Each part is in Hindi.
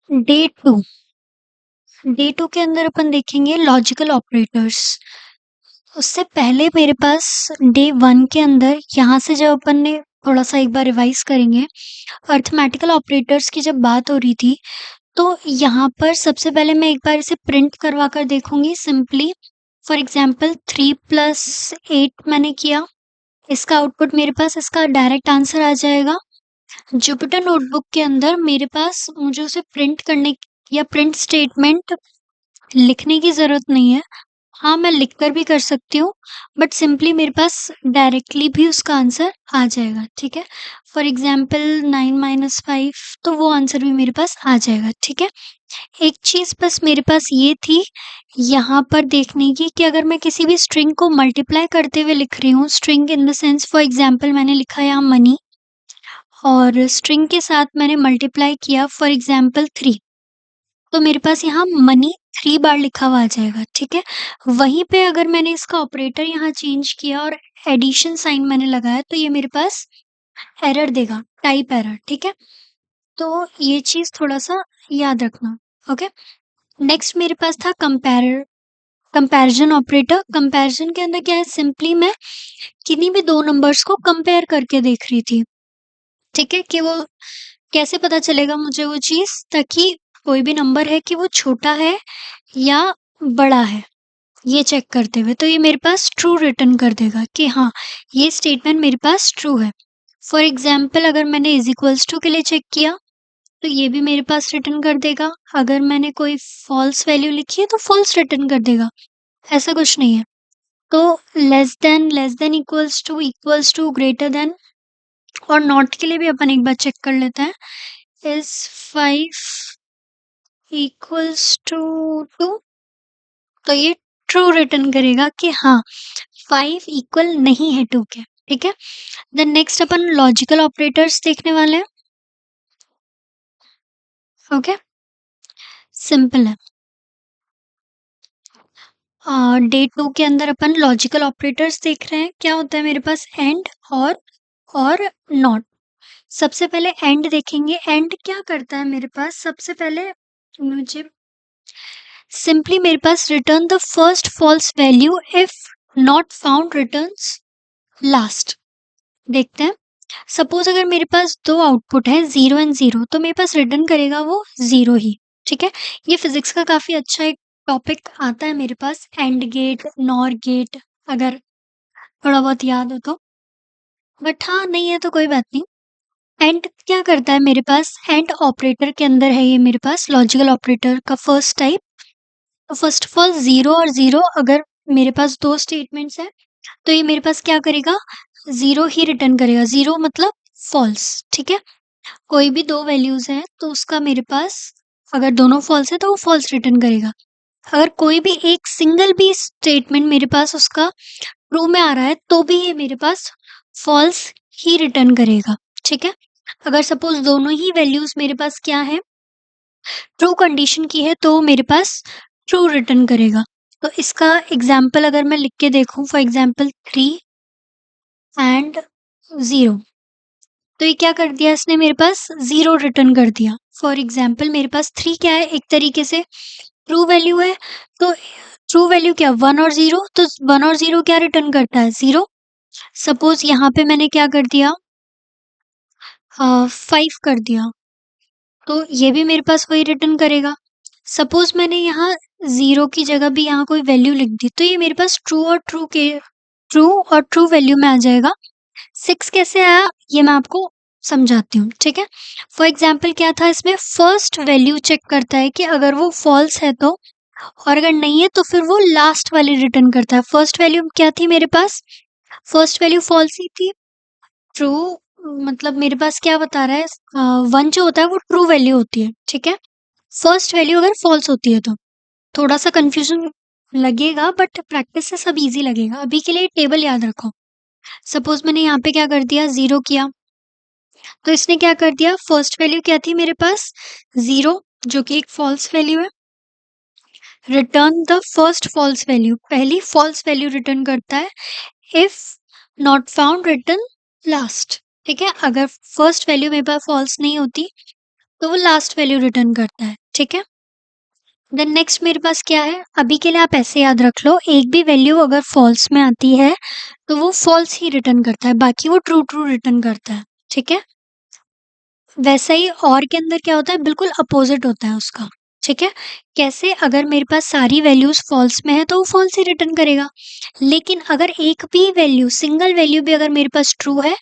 डे टू डे टू के अंदर अपन देखेंगे लॉजिकल ऑपरेटर्स। उससे पहले मेरे पास डे वन के अंदर यहाँ से जब अपन ने थोड़ा सा एक बार रिवाइज करेंगे, अर्थमेटिकल ऑपरेटर्स की जब बात हो रही थी, तो यहाँ पर सबसे पहले मैं एक बार इसे प्रिंट करवा कर देखूंगी सिंपली। फॉर एग्जाम्पल 3 + 8 मैंने किया, इसका आउटपुट मेरे पास इसका डायरेक्ट आंसर आ जाएगा। जुपिटर नोटबुक के अंदर मेरे पास मुझे उसे प्रिंट करने या प्रिंट स्टेटमेंट लिखने की ज़रूरत नहीं है। हाँ, मैं लिखकर भी कर सकती हूँ, बट सिंपली मेरे पास डायरेक्टली भी उसका आंसर आ जाएगा, ठीक है? फॉर एग्ज़ाम्पल 9 - 5, तो वो आंसर भी मेरे पास आ जाएगा, ठीक है? एक चीज़ बस मेरे पास ये थी यहाँ पर देखने की कि अगर मैं किसी भी स्ट्रिंग को मल्टीप्लाई करते हुए लिख रही हूँ, string in the sense for example मैंने लिखा यहाँ मनी और स्ट्रिंग के साथ मैंने मल्टीप्लाई किया फॉर एग्ज़ाम्पल 3, तो मेरे पास यहाँ मनी 3 बार लिखा हुआ आ जाएगा, ठीक है? वहीं पे अगर मैंने इसका ऑपरेटर यहाँ चेंज किया और एडिशन साइन मैंने लगाया, तो ये मेरे पास एरर देगा, टाइप एरर, ठीक है? तो ये चीज़ थोड़ा-सा याद रखना, ओके? नेक्स्ट मेरे पास था कंपैरिज़न ऑपरेटर। कंपैरिज़न के अंदर क्या है, सिंपली मैं किन्हीं भी 2 नंबर्स को कंपेयर करके देख रही थी, ठीक है? कि वो कैसे पता चलेगा मुझे वो चीज़, ताकि कोई भी नंबर है कि वो छोटा है या बड़ा है, ये चेक करते हुए। तो ये मेरे पास ट्रू रिटर्न कर देगा कि हाँ, ये स्टेटमेंट मेरे पास ट्रू है। फॉर एग्ज़ाम्पल अगर मैंने इज़ इक्वल्स टू के लिए चेक किया, तो ये भी मेरे पास रिटर्न कर देगा। अगर मैंने कोई फ़ॉल्स वैल्यू लिखी है, तो फ़ॉल्स रिटर्न कर देगा, ऐसा कुछ नहीं है। तो less than, equals to, greater than और नॉट के लिए भी अपन एक बार चेक कर लेते हैं। इज़ 5 इक्वल्स टू 2, तो ये ट्रू रिटर्न करेगा कि हाँ, 5 इक्वल नहीं है 2 के, ठीक है? देन नेक्स्ट अपन लॉजिकल ऑपरेटर्स देखने वाले हैं, ओके? सिंपल है। डे 2 के अंदर अपन लॉजिकल ऑपरेटर्स देख रहे हैं। क्या होता है मेरे पास, एंड और नॉट। सबसे पहले एंड देखेंगे। एंड क्या करता है मेरे पास, सबसे पहले मुझे सिंपली मेरे पास return the first false value if not found returns last. देखते हैं, सपोज अगर मेरे पास 2 आउटपुट है 0 एंड 0, तो मेरे पास रिटर्न करेगा वो 0 ही, ठीक है? ये फिजिक्स का काफ़ी अच्छा एक टॉपिक आता है मेरे पास, एंड गेट, नॉर गेट, अगर थोड़ा बहुत याद हो तो। बट हाँ, नहीं है तो कोई बात नहीं। एंड क्या करता है मेरे पास, एंड ऑपरेटर के अंदर है ये मेरे पास लॉजिकल ऑपरेटर का फर्स्ट टाइप। तो फर्स्ट ऑफ ऑल 0 और 0, अगर मेरे पास 2 स्टेटमेंट्स हैं, तो ये मेरे पास क्या करेगा, 0 ही रिटर्न करेगा। 0 मतलब फॉल्स, ठीक है? कोई भी 2 वैल्यूज़ हैं, तो उसका मेरे पास अगर दोनों फॉल्स है, तो वो फॉल्स रिटर्न करेगा। अगर कोई भी एक सिंगल भी स्टेटमेंट मेरे पास उसका ट्रू में आ रहा है, तो भी ये मेरे पास फॉल्स ही रिटर्न करेगा, ठीक है? अगर सपोज़ दोनों ही वैल्यूज़ मेरे पास क्या है, ट्रू कंडीशन की है, तो मेरे पास ट्रू रिटर्न करेगा। तो इसका एग्ज़ाम्पल अगर मैं लिख के देखूँ, फॉर एग्ज़ाम्पल 3 एंड 0, तो ये क्या कर दिया इसने, मेरे पास 0 रिटर्न कर दिया। फॉर एग्ज़ाम्पल मेरे पास 3 क्या है, एक तरीके से ट्रू वैल्यू है, तो ट्रू वैल्यू क्या, 1 और 0, तो 1 और 0 क्या रिटर्न करता है, 0। सपोज़ यहाँ पे मैंने क्या कर दिया, 5 कर दिया, तो ये भी मेरे पास वही रिटर्न करेगा। सपोज़ मैंने यहाँ 0 की जगह भी यहाँ कोई वैल्यू लिख दी, तो ये मेरे पास ट्रू और ट्रू वैल्यू में आ जाएगा। 6 कैसे आया, ये मैं आपको समझाती हूँ, ठीक है? फॉर एग्ज़ाम्पल क्या था इसमें, फर्स्ट वैल्यू चेक करता है कि अगर वो फॉल्स है तो, और अगर नहीं है तो फिर वो लास्ट वाली रिटर्न करता है। फर्स्ट वैल्यू क्या थी मेरे पास, फर्स्ट वैल्यू फॉल्स ही थी। ट्रू मतलब मेरे पास क्या बता रहा है, 1 जो होता है वो ट्रू वैल्यू होती है, ठीक है? फर्स्ट वैल्यू अगर फॉल्स होती है तो। थोड़ा-सा कन्फ्यूज़न लगेगा, बट प्रैक्टिस से सब ईज़ी लगेगा। अभी के लिए टेबल याद रखो। सपोज़ मैंने यहाँ पे क्या कर दिया, 0 किया, तो इसने क्या कर दिया, फर्स्ट वैल्यू क्या थी मेरे पास, 0, जो कि एक फॉल्स वैल्यू है। Return the first false value, पहली फॉल्स वैल्यू रिटर्न करता है। If not found return last, ठीक है? अगर फर्स्ट वैल्यू मेरे पास फॉल्स नहीं होती, तो वो लास्ट वैल्यू रिटर्न करता है। ठीक है। देन नेक्स्ट मेरे पास क्या है, अभी के लिए आप ऐसे याद रख लो, एक भी वैल्यू अगर फॉल्स में आती है तो वो फॉल्स ही रिटर्न करता है, बाकी वो ट्रू ट्रू रिटर्न करता है। ठीक है। वैसा ही और के अंदर क्या होता है, बिल्कुल अपोजिट होता है उसका। ठीक है। कैसे, अगर मेरे पास सारी वैल्यूज फॉल्स में है तो वो फॉल्स ही रिटर्न करेगा, लेकिन अगर एक भी वैल्यू, सिंगल वैल्यू भी अगर मेरे पास ट्रू है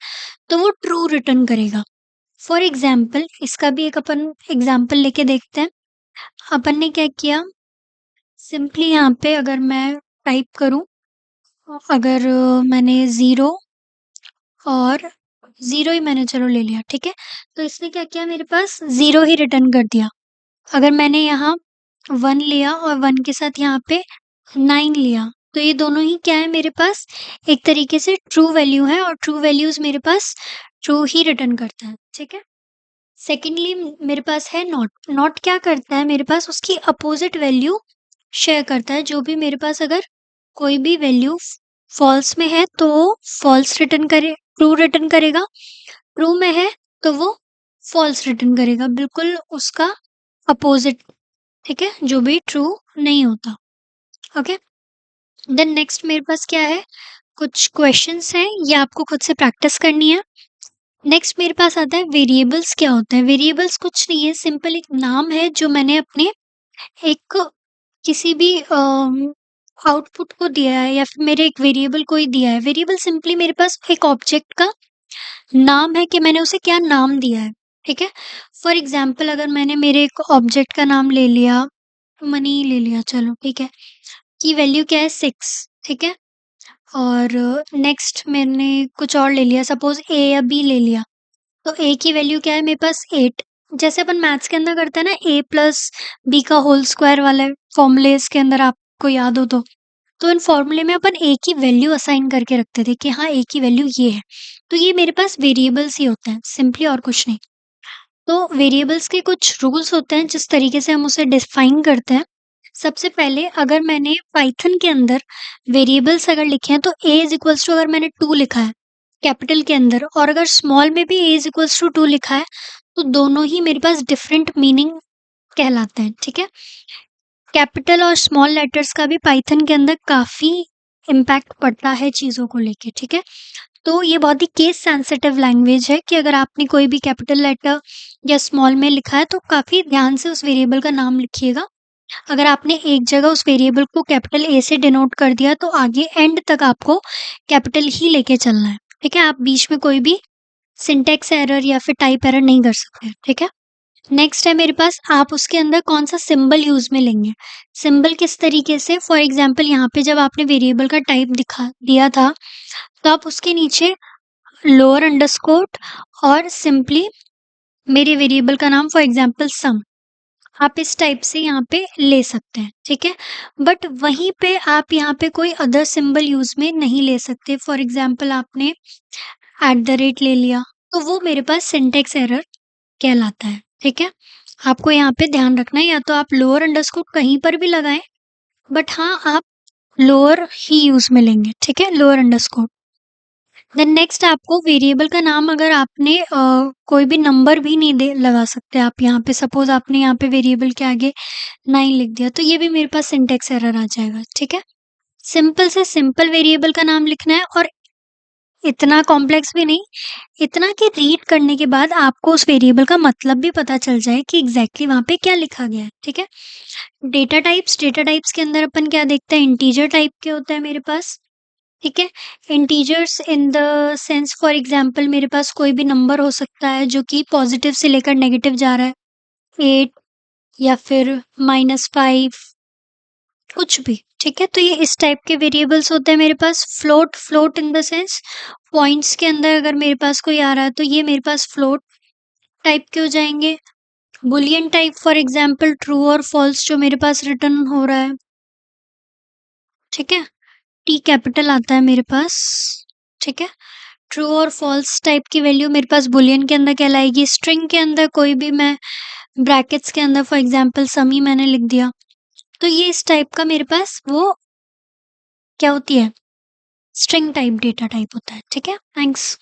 तो वो ट्रू रिटर्न करेगा। फॉर एग्जाम्पल, इसका भी एक अपन एग्जाम्पल लेके देखते हैं। अपन ने क्या किया, सिंपली यहाँ पे अगर मैं टाइप करूं, अगर मैंने 0 और 0 ही मैंने चलो ले लिया, ठीक है। तो इसने क्या किया, मेरे पास 0 ही रिटर्न कर दिया। अगर मैंने यहाँ 1 लिया और 1 के साथ यहाँ पे 9 लिया, तो ये दोनों ही क्या है, मेरे पास एक तरीके से ट्रू वैल्यू है, और ट्रू वैल्यूज मेरे पास ट्रू ही रिटर्न करता है। ठीक है। सेकेंडली मेरे पास है नॉट। नॉट क्या करता है, मेरे पास उसकी अपोजिट वैल्यू शेयर करता है। जो भी मेरे पास अगर कोई भी वैल्यू फॉल्स में है तो वो फॉल्स रिटर्न करे, ट्रू रिटर्न करेगा। ट्रू में है तो वो फॉल्स रिटर्न करेगा, बिल्कुल उसका अपोजिट। ठीक है, जो भी ट्रू नहीं होता। ओके। देन नेक्स्ट मेरे पास क्या है, कुछ क्वेश्चंस हैं, ये आपको खुद से प्रैक्टिस करनी है। नेक्स्ट मेरे पास आता है वेरिएबल्स। क्या होता है वेरिएबल्स, कुछ नहीं है, सिंपल एक नाम है जो मैंने अपने एक किसी भी आउटपुट को दिया है, या फिर मेरे एक वेरिएबल को ही दिया है। वेरिएबल सिंपली मेरे पास एक ऑब्जेक्ट का नाम है कि मैंने उसे क्या नाम दिया है। ठीक है। फॉर एग्जाम्पल, अगर मैंने मेरे एक ऑब्जेक्ट का नाम ले लिया, मनी ले लिया, चलो ठीक है, की वैल्यू क्या है 6। ठीक है। और नेक्स्ट मैंने कुछ और ले लिया, सपोज ए या बी ले लिया, तो ए की वैल्यू क्या है मेरे पास 8। जैसे अपन मैथ्स के अंदर करते हैं ना, ए प्लस बी का होल स्क्वायर वाले फॉर्मूलेस के अंदर, आपको याद हो तो इन फॉर्मूले में अपन ए की वैल्यू असाइन करके रखते थे कि हाँ ए की वैल्यू ये है। तो ये मेरे पास वेरिएबल्स ही होते हैं सिंपली, और कुछ नहीं। तो वेरिएबल्स के कुछ रूल्स होते हैं जिस तरीके से हम उसे डिफाइन करते हैं। सबसे पहले अगर मैंने पाइथन के अंदर वेरिएबल्स अगर लिखे हैं, तो ए इज इक्वल्स टू, अगर मैंने 2 लिखा है कैपिटल के अंदर, और अगर स्मॉल में भी ए इज इक्वल्स टू 2 लिखा है, तो दोनों ही मेरे पास डिफरेंट मीनिंग कहलाते हैं। ठीक है। कैपिटल और स्मॉल लेटर्स का भी पाइथन के अंदर काफी इम्पैक्ट पड़ता है चीजों को लेके। ठीक है। तो ये बहुत ही केस सेंसिटिव लैंग्वेज है कि अगर आपने कोई भी कैपिटल लेटर या स्मॉल में लिखा है तो काफी ध्यान से उस वेरिएबल का नाम लिखिएगा। अगर आपने एक जगह उस वेरिएबल को कैपिटल ए से डिनोट कर दिया, तो आगे एंड तक आपको कैपिटल ही लेके चलना है। ठीक है। आप बीच में कोई भी सिंटेक्स एरर या फिर टाइप एरर नहीं कर सकते। ठीक है। नेक्स्ट है मेरे पास, आप उसके अंदर कौन सा सिंबल यूज में लेंगे। सिंबल किस तरीके से, फॉर एग्जाम्पल यहाँ पे जब आपने वेरिएबल का टाइप दिखा दिया था, तो आप उसके नीचे लोअर अंडरस्कोर और सिंपली मेरे वेरिएबल का नाम, फॉर एग्जाम्पल सम, आप इस टाइप से यहाँ पे ले सकते हैं। ठीक है। बट वहीं पे आप यहाँ पे कोई अदर सिंबल यूज में नहीं ले सकते। फॉर एग्जाम्पल आपने @ ले लिया, तो वो मेरे पास सिंटेक्स एरर कहलाता है। ठीक है। आपको यहाँ पे ध्यान रखना है, या तो आप लोअर अंडरस्कोर कहीं पर भी लगाएं, बट हाँ आप लोअर ही यूज में लेंगे। ठीक है, लोअर अंडरस्कोर। देन नेक्स्ट, आपको वेरिएबल का नाम अगर आपने कोई भी नंबर भी नहीं दे लगा सकते आप यहाँ पे। सपोज आपने यहाँ पे वेरिएबल के आगे 9 लिख दिया, तो ये भी मेरे पास सिंटेक्स एरर आ जाएगा। ठीक है। सिंपल से सिंपल वेरिएबल का नाम लिखना है, और इतना कॉम्प्लेक्स भी नहीं, इतना कि रीड करने के बाद आपको उस वेरिएबल का मतलब भी पता चल जाए कि एग्जैक्टली वहां पे क्या लिखा गया है। ठीक है। डेटा टाइप्स के अंदर अपन क्या देखते हैं, इंटीजर टाइप के होते हैं मेरे पास। ठीक है। Integers in the sense, for example मेरे पास कोई भी नंबर हो सकता है जो कि पॉजिटिव से लेकर नेगेटिव जा रहा है, 8 या फिर -5, कुछ भी। ठीक है। तो ये इस टाइप के वेरिएबल्स होते हैं मेरे पास। Float in the sense, points के अंदर अगर मेरे पास कोई आ रहा है तो ये मेरे पास फ्लोट टाइप के हो जाएंगे। Boolean type, for example true और फॉल्स जो मेरे पास रिटर्न हो रहा है। ठीक है। टी कैपिटल आता है मेरे पास। ठीक है। ट्रू और फॉल्स टाइप की वैल्यू मेरे पास बुलियन के अंदर कहलाएगी। स्ट्रिंग के अंदर कोई भी मैं ब्रैकेट्स के अंदर, फॉर एग्जाम्पल समी मैंने लिख दिया, तो ये इस टाइप का मेरे पास वो क्या होती है, स्ट्रिंग टाइप डेटा टाइप होता है। ठीक है। थैंक्स।